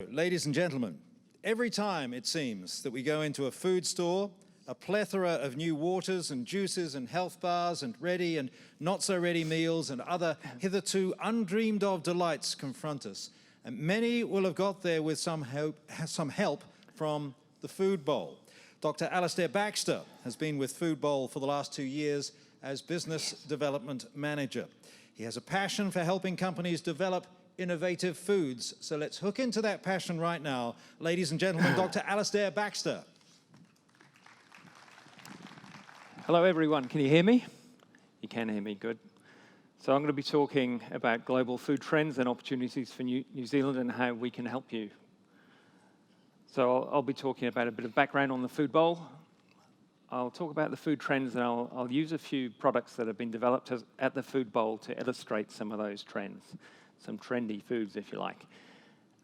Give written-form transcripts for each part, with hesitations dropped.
Ladies and gentlemen, every time it seems that we go into a food store, a plethora of new waters and juices and health bars and ready and not so ready meals and other hitherto undreamed of delights confront us. And many will have got there with some help from the food bowl. Dr. Alasdair Baxter has been with Food Bowl for the last 2 years as Business Development Manager. He has a passion for helping companies develop innovative foods. So let's hook into that passion right now. Ladies and gentlemen, Dr. Alasdair Baxter. Hello everyone, can you hear me? You can hear me, good. So I'm going to be talking about global food trends and opportunities for New Zealand and how we can help you. So I'll be talking about a bit of background on the Food Bowl. I'll talk about the food trends and I'll use a few products that have been developed at the Food Bowl to illustrate some of those trends. Some trendy foods, if you like.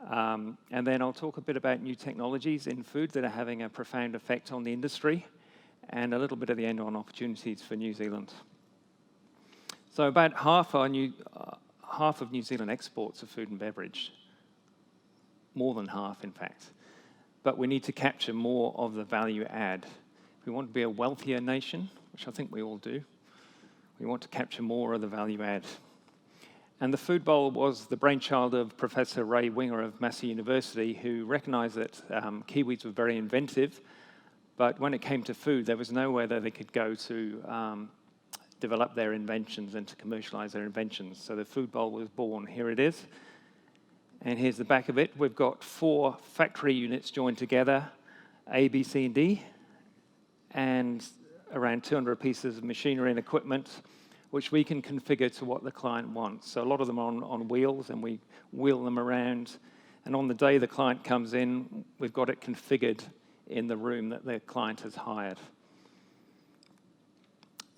And then I'll talk a bit about new technologies in food that are having a profound effect on the industry, and a little bit at the end on opportunities for New Zealand. So about half of New Zealand exports are food and beverage. More than half, in fact. But we need to capture more of the value add. If we want to be a wealthier nation, which I think we all do, we want to capture more of the value add. And the Food Bowl was the brainchild of Professor Ray Winger of Massey University, who recognized that Kiwis were very inventive, but when it came to food, there was nowhere that they could go to develop their inventions and to commercialize their inventions. So the Food Bowl was born. Here it is. And here's the back of it. We've got 4 factory units joined together, A, B, C, and D, and around 200 pieces of machinery and equipment, which we can configure to what the client wants. So a lot of them are on wheels, and we wheel them around. And on the day the client comes in, we've got it configured in the room that the client has hired.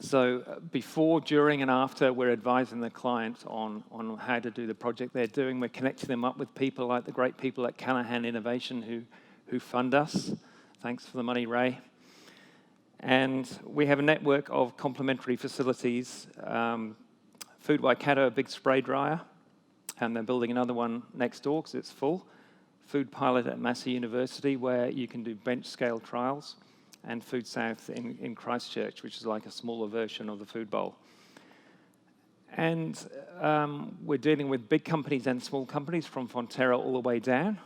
So before, during, and after, we're advising the client on how to do the project they're doing. We're connecting them up with people like the great people at Callaghan Innovation who fund us. Thanks for the money, Ray. And we have a network of complementary facilities. Food Waikato, a big spray dryer, and they're building another one next door because it's full. Food Pilot at Massey University, where you can do bench scale trials, and Food South in Christchurch, which is like a smaller version of the Food Bowl. And we're dealing with big companies and small companies from Fonterra all the way down.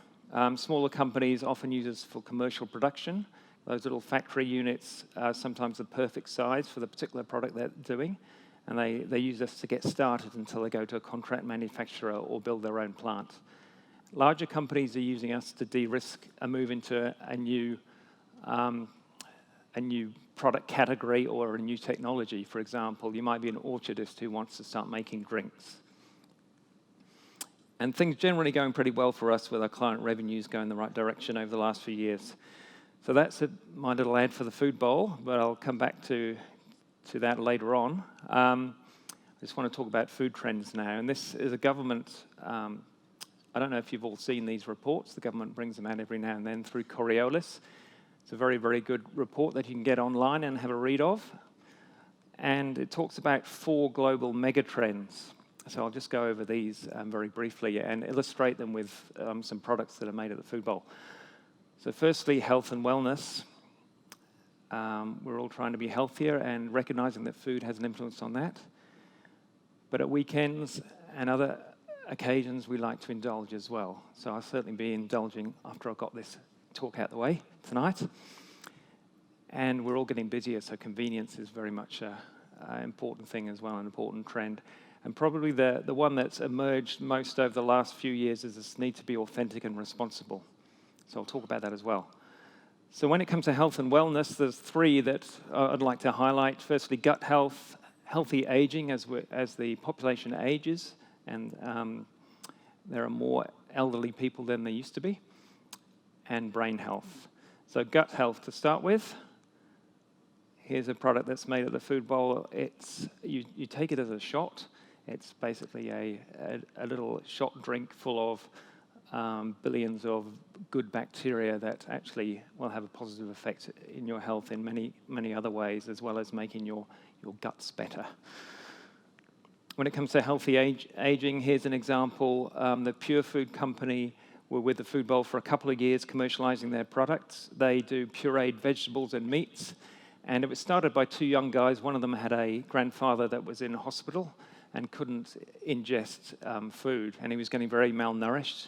Smaller companies often use us for commercial production. Those little factory units are sometimes the perfect size for the particular product they're doing, and they use us to get started until they go to a contract manufacturer or build their own plant. Larger companies are using us to de-risk a move into a new product category or a new technology. For example, you might be an orchardist who wants to start making drinks. And things generally going pretty well for us with our client revenues going the right direction over the last few years. So that's my little ad for the Food Bowl, but I'll come back to that later on. I just want to talk about food trends now. And this is a government, I don't know if you've all seen these reports. The government brings them out every now and then through Coriolis. It's a very, very good report that you can get online and have a read of. And it talks about 4 global megatrends. So I'll just go over these very briefly and illustrate them with some products that are made at the Food Bowl. So firstly, health and wellness. We're all trying to be healthier and recognizing that food has an influence on that. But at weekends and other occasions, we like to indulge as well. So I'll certainly be indulging after I've got this talk out the way tonight. And we're all getting busier, so convenience is very much an important thing as well, an important trend. And probably the one that's emerged most over the last few years is this need to be authentic and responsible. So I'll talk about that as well. So when it comes to health and wellness, there's 3 that I'd like to highlight. Firstly, gut health, healthy aging as the population ages, and there are more elderly people than there used to be, and brain health. So gut health to start with. Here's a product that's made at the Food Bowl. You take it as a shot. It's basically a little shot drink full of billions of good bacteria that actually will have a positive effect in your health in many, many other ways, as well as making your guts better. When it comes to healthy aging, here's an example. The Pure Food company were with the Food Bowl for a couple of years commercializing their products. They do pureed vegetables and meats. And it was started by two young guys. One of them had a grandfather that was in hospital and couldn't ingest food, and he was getting very malnourished.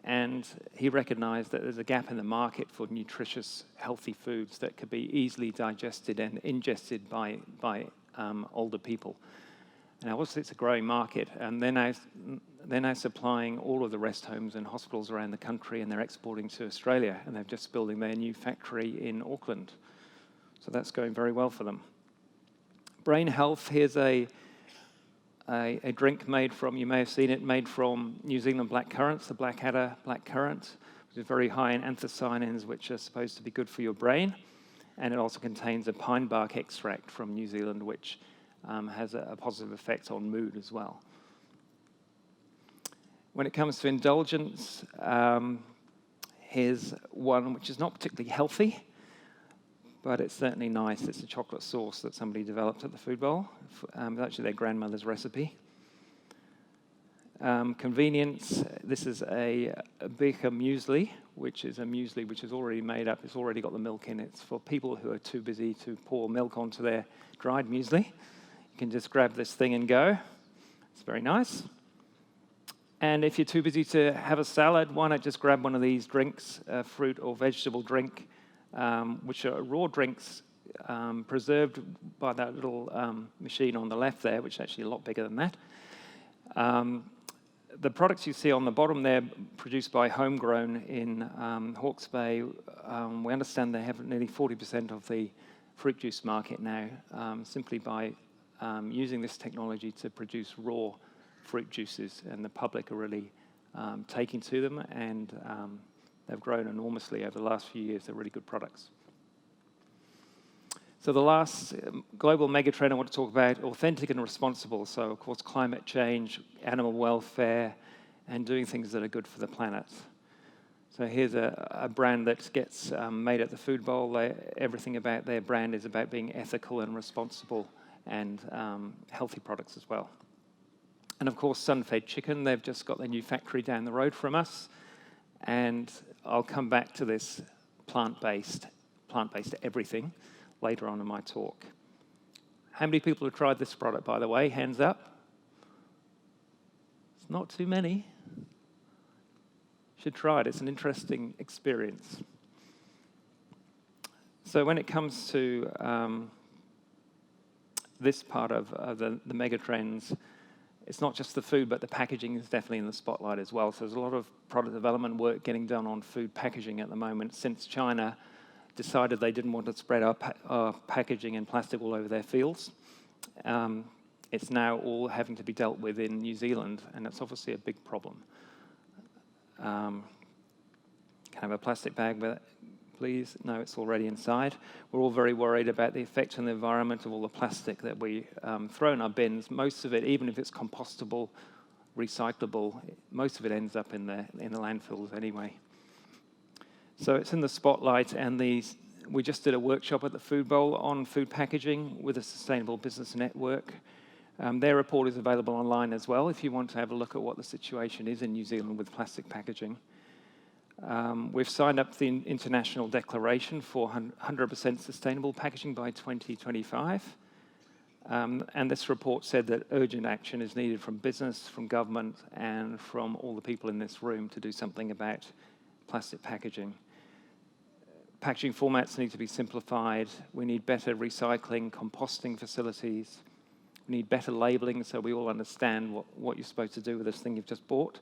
And he recognized that there's a gap in the market for nutritious, healthy foods that could be easily digested and ingested by older people. And obviously it's a growing market, and they're now supplying all of the rest homes and hospitals around the country, and they're exporting to Australia, and they're just building their new factory in Auckland. So that's going very well for them. Brain health, here's a drink made from, you may have seen it, made from New Zealand black currants, the Blackadder black currant, which is very high in anthocyanins, which are supposed to be good for your brain. And it also contains a pine bark extract from New Zealand, which has a positive effect on mood as well. When it comes to Indulgence, here's one which is not particularly healthy, but it's certainly nice. It's a chocolate sauce that somebody developed at the Food Bowl. It's actually their grandmother's recipe. Convenience, this is a Beaker muesli, which is a muesli which is already made up. It's already got the milk in it. It's for people who are too busy to pour milk onto their dried muesli. You can just grab this thing and go. It's very nice. And if you're too busy to have a salad, why not just grab one of these drinks, a fruit or vegetable drink, which are raw drinks preserved by that little machine on the left there, which is actually a lot bigger than that. The products you see on the bottom there, produced by Homegrown in Hawke's Bay, we understand they have nearly 40% of the fruit juice market now, simply by using this technology to produce raw fruit juices, and the public are really taking to them, and they've grown enormously over the last few years. They're really good products. So the last global megatrend I want to talk about, authentic and responsible. So, of course, climate change, animal welfare, and doing things that are good for the planet. So here's a brand that gets made at the Food Bowl. Everything about their brand is about being ethical and responsible, and healthy products as well. And, of course, Sun-Fed Chicken. They've just got their new factory down the road from us. And I'll come back to this plant-based everything later on in my talk. How many people have tried this product, by the way? Hands up. It's not too many. You should try it. It's an interesting experience. So when it comes to this part of the mega trends, it's not just the food, but the packaging is definitely in the spotlight as well. So there's a lot of product development work getting done on food packaging at the moment, since China decided they didn't want to spread our packaging and plastic all over their fields. It's now all having to be dealt with in New Zealand, and it's obviously a big problem. Can I have a plastic bag with it, please? No, it's already inside. We're all very worried about the effect on the environment of all the plastic that we throw in our bins. Most of it, even if it's compostable, recyclable, most of it ends up in the landfills anyway. So it's in the spotlight, and we just did a workshop at the Food Bowl on food packaging with the Sustainable Business Network. Their report is available online as well if you want to have a look at what the situation is in New Zealand with plastic packaging. We've signed up the International Declaration for 100% sustainable packaging by 2025. And this report said that urgent action is needed from business, from government, and from all the people in this room to do something about plastic packaging. Packaging formats need to be simplified. We need better recycling, composting facilities. We need better labeling so we all understand what you're supposed to do with this thing you've just bought.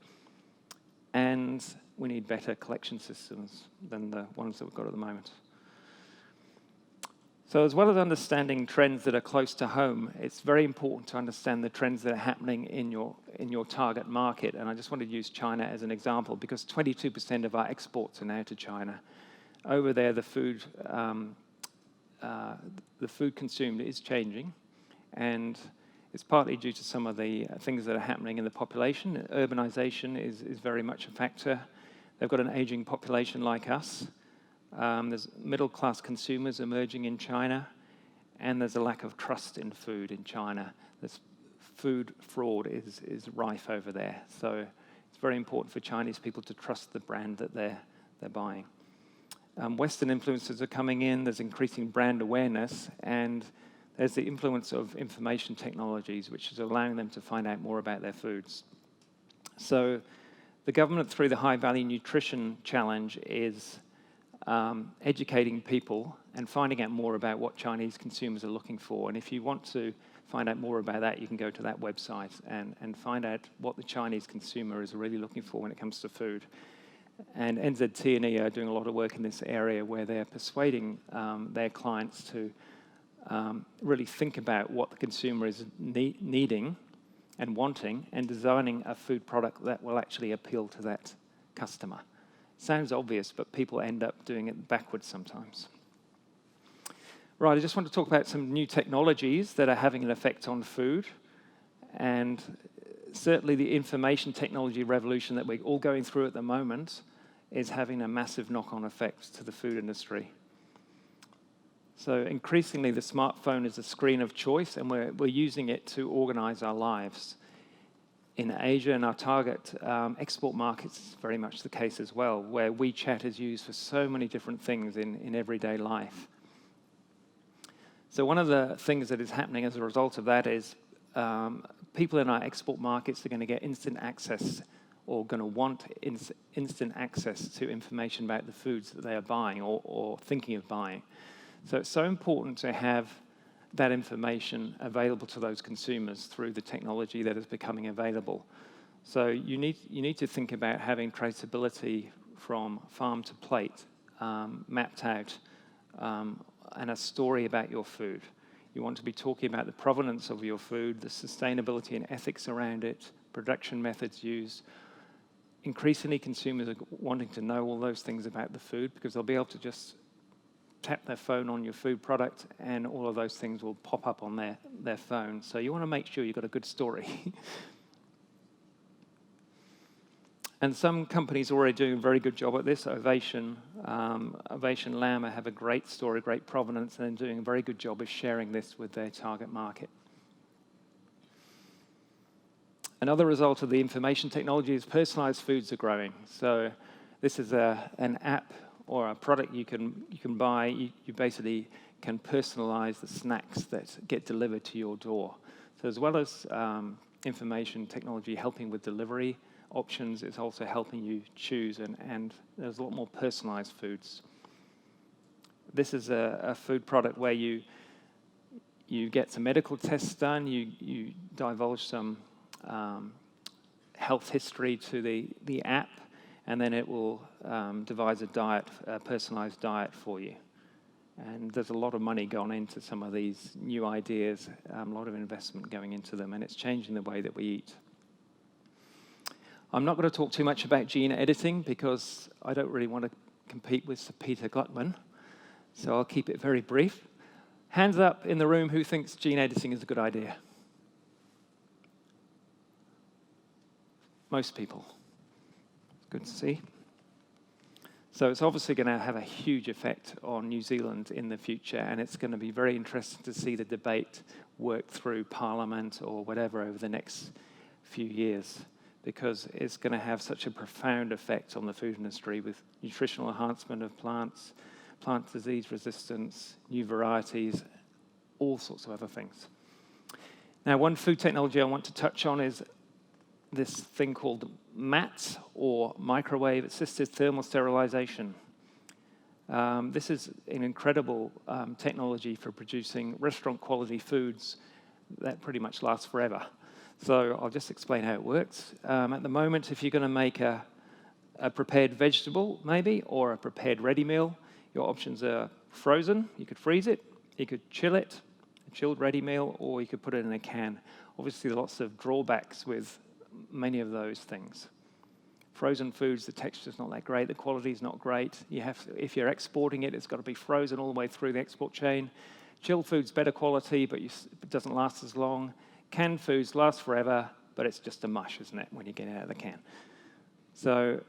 And we need better collection systems than the ones that we've got at the moment. So as well as understanding trends that are close to home, it's very important to understand the trends that are happening in your target market. And I just want to use China as an example, because 22% of our exports are now to China. Over there, the food consumed is changing, and it's partly due to some of the things that are happening in the population. Urbanization is very much a factor. They've got an aging population like us. There's middle-class consumers emerging in China, and there's a lack of trust in food in China. There's food fraud is rife over there. So It's very important for Chinese people to trust the brand that they're buying. Western influencers are coming in, there's increasing brand awareness, and there's the influence of information technologies, which is allowing them to find out more about their foods. So the government, through the High Value Nutrition Challenge, is educating people and finding out more about what Chinese consumers are looking for. And if you want to find out more about that, you can go to that website and find out what the Chinese consumer is really looking for when it comes to food. And NZT&E are doing a lot of work in this area where they're persuading their clients to really think about what the consumer is needing and wanting, and designing a food product that will actually appeal to that customer. Sounds obvious, but people end up doing it backwards sometimes. Right, I just want to talk about some new technologies that are having an effect on food, and certainly the information technology revolution that we're all going through at the moment is having a massive knock-on effect to the food industry. So increasingly, the smartphone is a screen of choice, and we're using it to organize our lives. In Asia and our target export markets, it's very much the case as well, where WeChat is used for so many different things in everyday life. So one of the things that is happening as a result of that is people in our export markets are going to get instant access, or going to want instant access to information about the foods that they are buying or thinking of buying. So it's so important to have that information available to those consumers through the technology that is becoming available. So you need to think about having traceability from farm to plate mapped out, and a story about your food. You want to be talking about the provenance of your food, the sustainability and ethics around it, production methods used. Increasingly, consumers are wanting to know all those things about the food, because they'll be able to just tap their phone on your food product and all of those things will pop up on their phone. So you want to make sure you've got a good story. And some companies are already doing a very good job at this. Ovation Llama have a great story, great provenance, and doing a very good job of sharing this with their target market. Another result of the information technology is personalized foods are growing. So this is an app or a product you can buy. You basically can personalize the snacks that get delivered to your door. So as well as information technology helping with delivery options, it's also helping you choose, and there's a lot more personalized foods. This is a food product where you get some medical tests done, you divulge some health history to the app, and then it will devise a personalized diet for you. And there's a lot of money gone into some of these new ideas, a lot of investment going into them, and it's changing the way that we eat. I'm not going to talk too much about gene editing because I don't really want to compete with Sir Peter Gluckman, so I'll keep it very brief. Hands up in the room who thinks gene editing is a good idea. Most people. Good to see. So it's obviously going to have a huge effect on New Zealand in the future, and it's going to be very interesting to see the debate work through Parliament or whatever over the next few years, because it's going to have such a profound effect on the food industry with nutritional enhancement of plants, plant disease resistance, new varieties, all sorts of other things. Now, one food technology I want to touch on is this thing called MATS, or microwave assisted thermal sterilization. This is an incredible technology for producing restaurant quality foods that pretty much last forever. So I'll just explain how it works. At the moment, if you're going to make a prepared vegetable, maybe, or a prepared ready meal, your options are frozen. You could freeze it, you could chill it, a chilled ready meal, or you could put it in a can. Obviously, there are lots of drawbacks with many of those things. Frozen foods, the texture's not that great, the quality's not great. If you're exporting it, it's got to be frozen all the way through the export chain. Chilled food's better quality, but it doesn't last as long. Canned foods last forever, but it's just a mush, isn't it, when you get it out of the can? So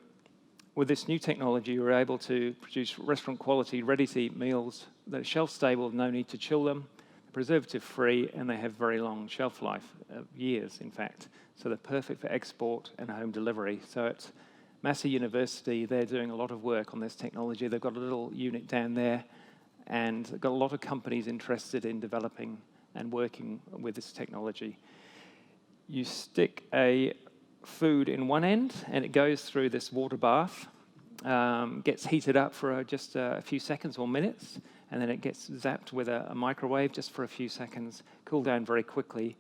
with this new technology, we're able to produce restaurant quality, ready-to-eat meals that are shelf-stable, no need to chill them. preservative-free, and they have very long shelf life, years, in fact. So they're perfect for export and home delivery. So at Massey University, they're doing a lot of work on this technology. They've got a little unit down there, and they've got a lot of companies interested in developing and working with this technology. You stick a food in one end, and it goes through this water bath, gets heated up for just a few seconds or minutes, and then it gets zapped with a microwave just for a few seconds, cool down very quickly,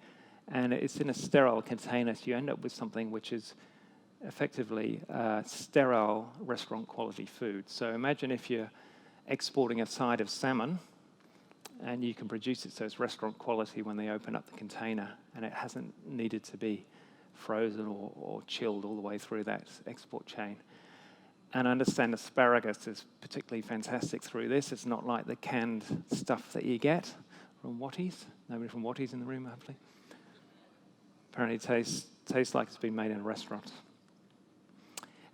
and it's in a sterile container, so you end up with something which is effectively sterile restaurant-quality food. So imagine if you're exporting a side of salmon, and you can produce it so it's restaurant quality when they open up the container, and it hasn't needed to be frozen or chilled all the way through that export chain. And I understand asparagus is particularly fantastic through this. It's not like the canned stuff that you get from Watties. Nobody from Watties in the room, hopefully. Apparently it tastes like it's been made in a restaurant.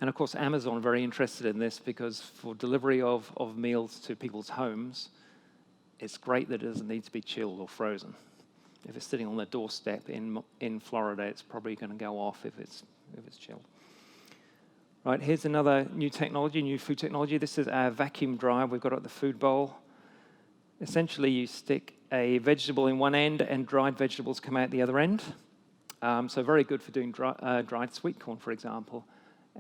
And of course, Amazon are very interested in this because for delivery of meals to people's homes, it's great that it doesn't need to be chilled or frozen. If it's sitting on their doorstep in Florida, it's probably going to go off if it's chilled. Right, here's another new technology, new food technology. This is our vacuum dryer we've got at the food bowl. Essentially, you stick a vegetable in one end and dried vegetables come out the other end. So very good for doing dried sweet corn, for example,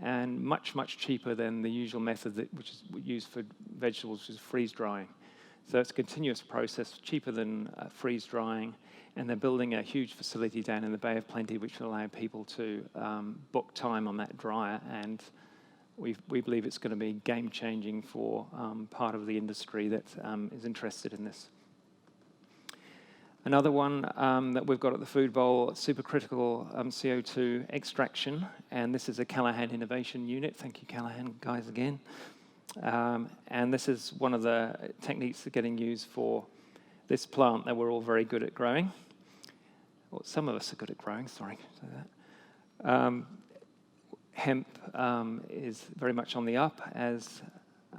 and much, much cheaper than the usual method which is used for vegetables, which is freeze drying. So it's a continuous process, cheaper than freeze drying, and they're building a huge facility down in the Bay of Plenty which will allow people to book time on that dryer, and we believe it's going to be game-changing for part of the industry that is interested in this. Another one that we've got at the food bowl, supercritical CO2 extraction, and this is a Callaghan Innovation Unit. Thank you, Callaghan, guys, again. And this is one of the techniques that are getting used for this plant that we're all very good at growing. Well, some of us are good at growing, sorry. Hemp is very much on the up, as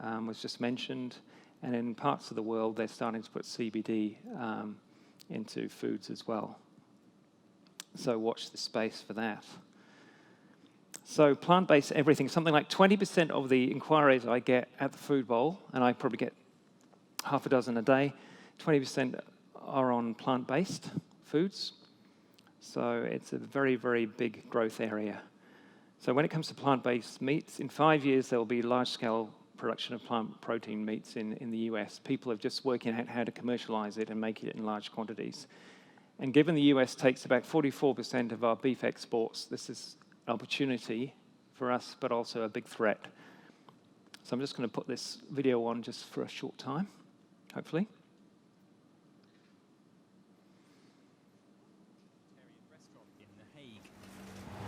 was just mentioned, and in parts of the world they're starting to put CBD into foods as well. So watch the space for that. So plant-based everything, something like 20% of the inquiries I get at the food bowl, and I probably get half a dozen a day, 20% are on plant-based foods. So it's a very, very big growth area. So when it comes to plant-based meats, in 5 years there will be large-scale production of plant protein meats in the US. People are just working out how to commercialize it and make it in large quantities. And given the US takes about 44% of our beef exports, this is an opportunity for us, but also a big threat. So I'm just going to put this video on just for a short time, hopefully.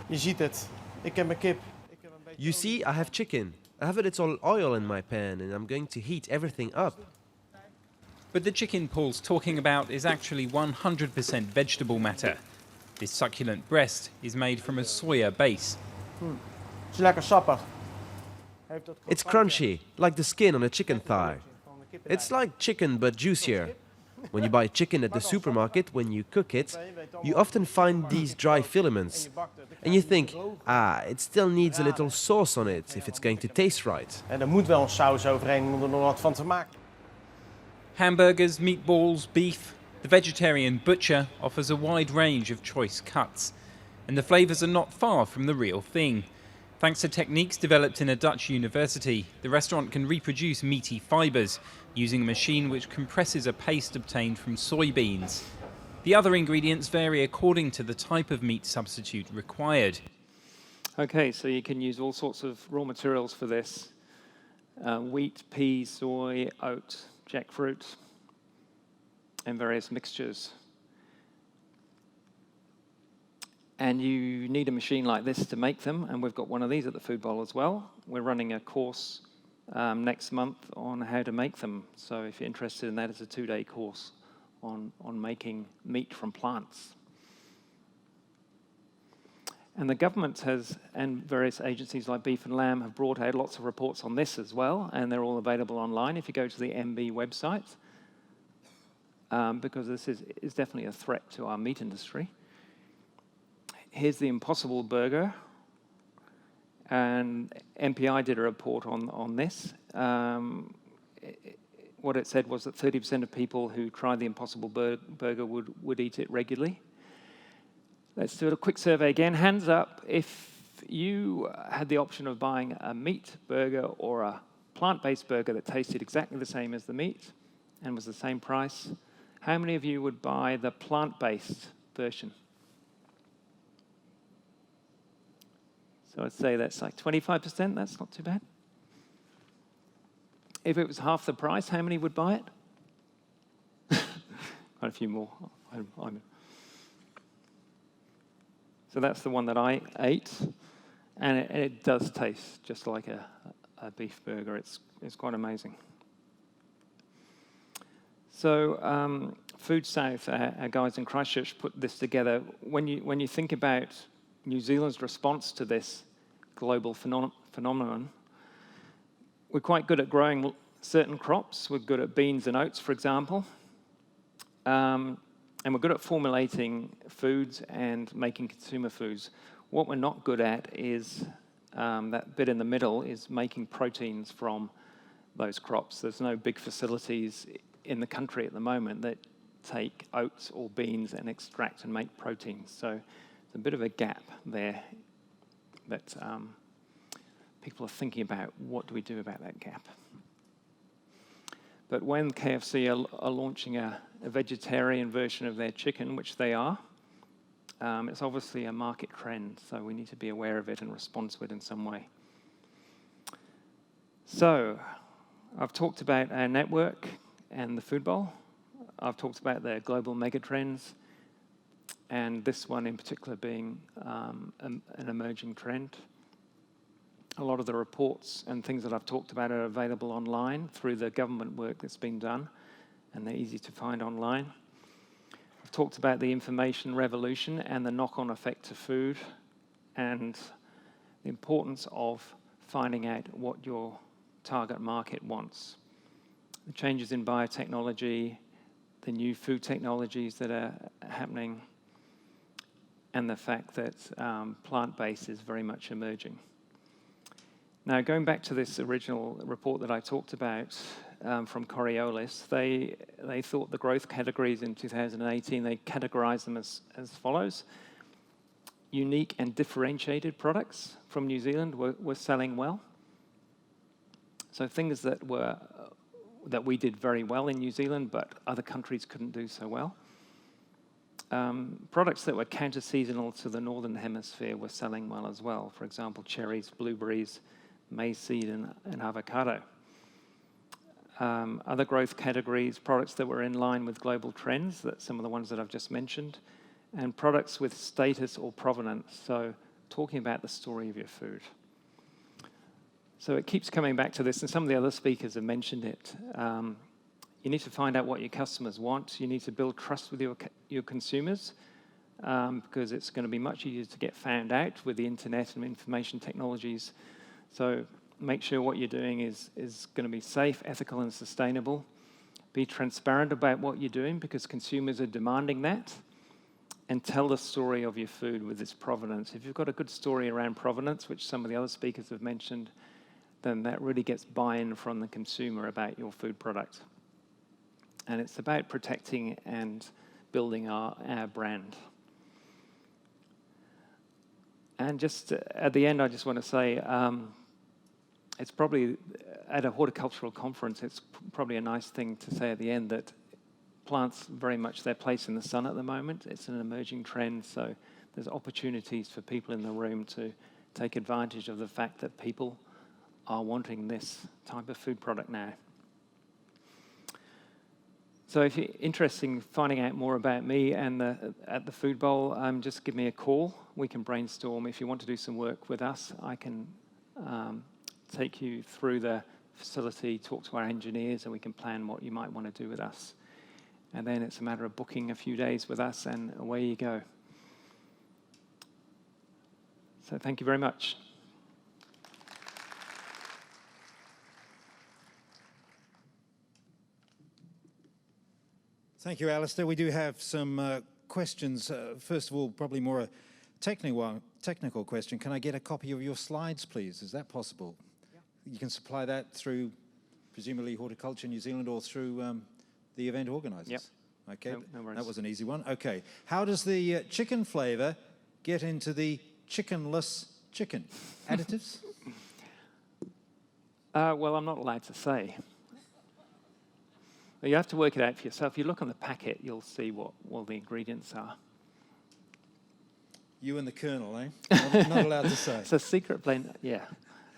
Je ziet het. Ik heb mijn kip. You see, I have chicken. I have a little oil in my pan and I'm going to heat everything up. But the chicken Paul's talking about is actually 100% vegetable matter. This succulent breast is made from a soya base. Het is lekker sappig. It's crunchy, like the skin on a chicken thigh. It's like chicken but juicier. When you buy chicken at the supermarket, when you cook it, you often find these dry filaments. And you think, it still needs a little sauce on it if it's going to taste right. En er moet wel een saus overheen om er nog wat van te maken. Hamburgers, meatballs, beef. The vegetarian butcher offers a wide range of choice cuts. And the flavours are not far from the real thing. Thanks to techniques developed in a Dutch university, the restaurant can reproduce meaty fibres using a machine which compresses a paste obtained from soybeans. The other ingredients vary according to the type of meat substitute required. Okay, so you can use all sorts of raw materials for this. Wheat, pea, soy, oat, jackfruit, and various mixtures. And you need a machine like this to make them, and we've got one of these at the food bowl as well. We're running a course next month on how to make them. So if you're interested in that, it's a 2-day course on making meat from plants. And the government has, and various agencies like Beef and Lamb have brought out lots of reports on this as well, and they're all available online if you go to the MB website. because this is definitely a threat to our meat industry. Here's the Impossible Burger. And MPI did a report on this. What it said was that 30% of people who tried the Impossible Burger would eat it regularly. Let's do a quick survey again. Hands up if you had the option of buying a meat burger or a plant-based burger that tasted exactly the same as the meat and was the same price. How many of you would buy the plant-based version? So I'd say that's like 25%. That's not too bad. If it was half the price, how many would buy it? Quite a few more. So that's the one that I ate, and it does taste just like a beef burger. It's quite amazing. So Food South, our guys in Christchurch, put this together. When you think about New Zealand's response to this global phenomenon, we're quite good at growing certain crops. We're good at beans and oats, for example. And we're good at formulating foods and making consumer foods. What we're not good at is that bit in the middle is making proteins from those crops. There's no big facilities in the country at the moment that take oats or beans and extract and make proteins. So there's a bit of a gap there that people are thinking about. What do we do about that gap? But when KFC are launching a vegetarian version of their chicken, which they are, it's obviously a market trend, so we need to be aware of it and respond to it in some way. So I've talked about our network and the food bowl. I've talked about the global megatrends, and this one in particular being an emerging trend. A lot of the reports and things that I've talked about are available online through the government work that's been done, and they're easy to find online. I've talked about the information revolution and the knock-on effect to food, and the importance of finding out what your target market wants. The changes in biotechnology, the new food technologies that are happening, and the fact that plant-based is very much emerging. Now, going back to this original report that I talked about from Coriolis, they thought the growth categories in 2018, they categorized them as follows. Unique and differentiated products from New Zealand were selling well. So things that we did very well in New Zealand, but other countries couldn't do so well. Products that were counter-seasonal to the Northern Hemisphere were selling well as well. For example, cherries, blueberries, maize seed, and avocado. Other growth categories, products that were in line with global trends, that's some of the ones that I've just mentioned, and products with status or provenance, so talking about the story of your food. So it keeps coming back to this, and some of the other speakers have mentioned it. You need to find out what your customers want. You need to build trust with your consumers, because it's going to be much easier to get found out with the internet and information technologies. So make sure what you're doing is going to be safe, ethical, and sustainable. Be transparent about what you're doing, because consumers are demanding that. And tell the story of your food with its provenance. If you've got a good story around provenance, which some of the other speakers have mentioned, then that really gets buy-in from the consumer about your food product. And it's about protecting and building our brand. And just at the end, I just want to say, it's probably, at a horticultural conference, it's probably a nice thing to say at the end that plants very much their place in the sun at the moment. It's an emerging trend, so there's opportunities for people in the room to take advantage of the fact that people are wanting this type of food product now. So if you're interested in finding out more about me and at the Food Bowl, just give me a call. We can brainstorm. If you want to do some work with us, I can take you through the facility, talk to our engineers, and we can plan what you might want to do with us. And then it's a matter of booking a few days with us, and away you go. So thank you very much. Thank you, Alasdair. We do have some questions. First of all, probably more a technical question. Can I get a copy of your slides, please? Is that possible? Yeah. You can supply that through, presumably, Horticulture New Zealand or through the event organisers? Yep. Okay, no worries. that was an easy one. Okay, how does the chicken flavour get into the chickenless chicken? Additives? Well, I'm not allowed to say. Well, you have to work it out for yourself. If you look on the packet, you'll see what all the ingredients are. You and the Colonel, eh? Not allowed to say. It's a secret blend. Yeah,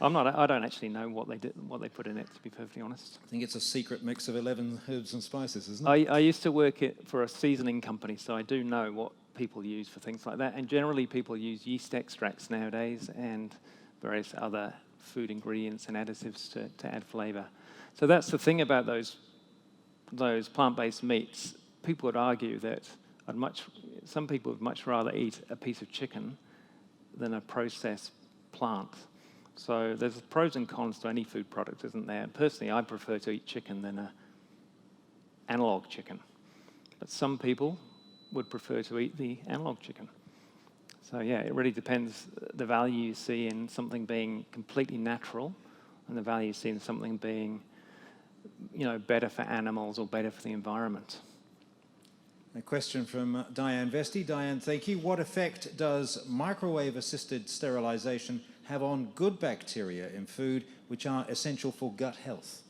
I don't actually know what they put in it, to be perfectly honest. I think it's a secret mix of 11 herbs and spices, isn't it? I used to work for a seasoning company, so I do know what people use for things like that. And generally, people use yeast extracts nowadays and various other food ingredients and additives to add flavour. So that's the thing about those plant-based meats. People would argue that some people would much rather eat a piece of chicken than a processed plant. So there's pros and cons to any food product, isn't there? Personally, I prefer to eat chicken than an analog chicken. But some people would prefer to eat the analog chicken. So yeah, it really depends the value you see in something being completely natural and the value you see in something being, better for animals or better for the environment. A question from Diane Vesti. Diane, thank you. What effect does microwave-assisted sterilisation have on good bacteria in food, which are essential for gut health?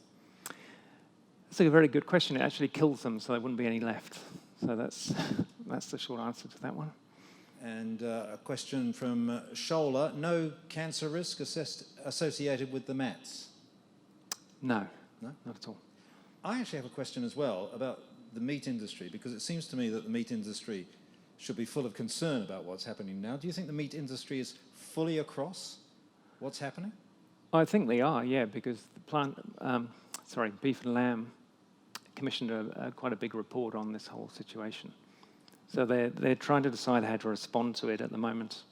That's a very good question. It actually kills them, so there wouldn't be any left. So that's the short answer to that one. And a question from Shola. No cancer risk associated with the mats? No, not at all. I actually have a question as well about the meat industry, because it seems to me that the meat industry should be full of concern about what's happening now. Do you think the meat industry is fully across what's happening? I think they are, yeah, because Beef and Lamb commissioned quite a big report on this whole situation. So they're trying to decide how to respond to it at the moment.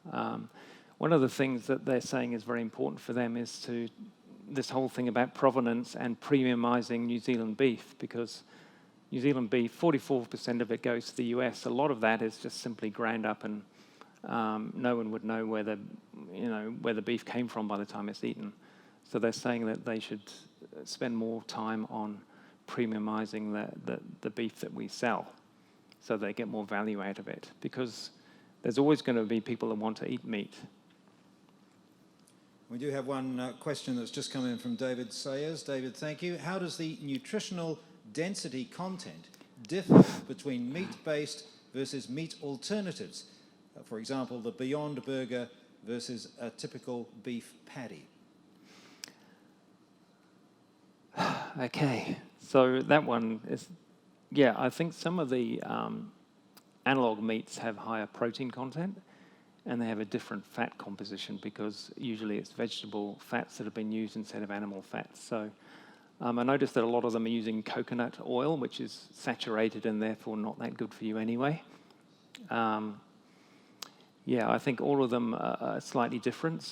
One of the things that they're saying is very important for them is this whole thing about provenance and premiumising New Zealand beef, because New Zealand beef, 44% of it goes to the US. A lot of that is just simply ground up, and no one would know where the beef came from by the time it's eaten. So they're saying that they should spend more time on premiumising the beef that we sell, so they get more value out of it. Because there's always going to be people that want to eat meat. We do have one question that's just come in from David Sayers. David, thank you. How does the nutritional density content differ between meat-based versus meat alternatives? For example, the Beyond Burger versus a typical beef patty. Okay, so that one is, yeah, I think some of the analog meats have higher protein content, and they have a different fat composition, because usually it's vegetable fats that have been used instead of animal fats. So I noticed that a lot of them are using coconut oil, which is saturated and therefore not that good for you anyway. Yeah, I think all of them are slightly different.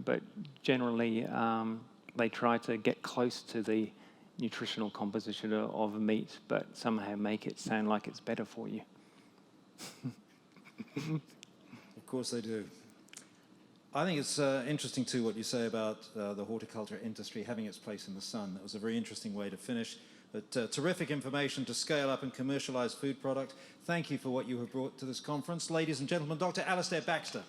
But generally, they try to get close to the nutritional composition of meat, but somehow make it sound like it's better for you. Of course they do. I think it's interesting too what you say about the horticulture industry having its place in the sun. That was a very interesting way to finish. But terrific information to scale up and commercialise food product. Thank you for what you have brought to this conference. Ladies and gentlemen, Dr. Alasdair Baxter.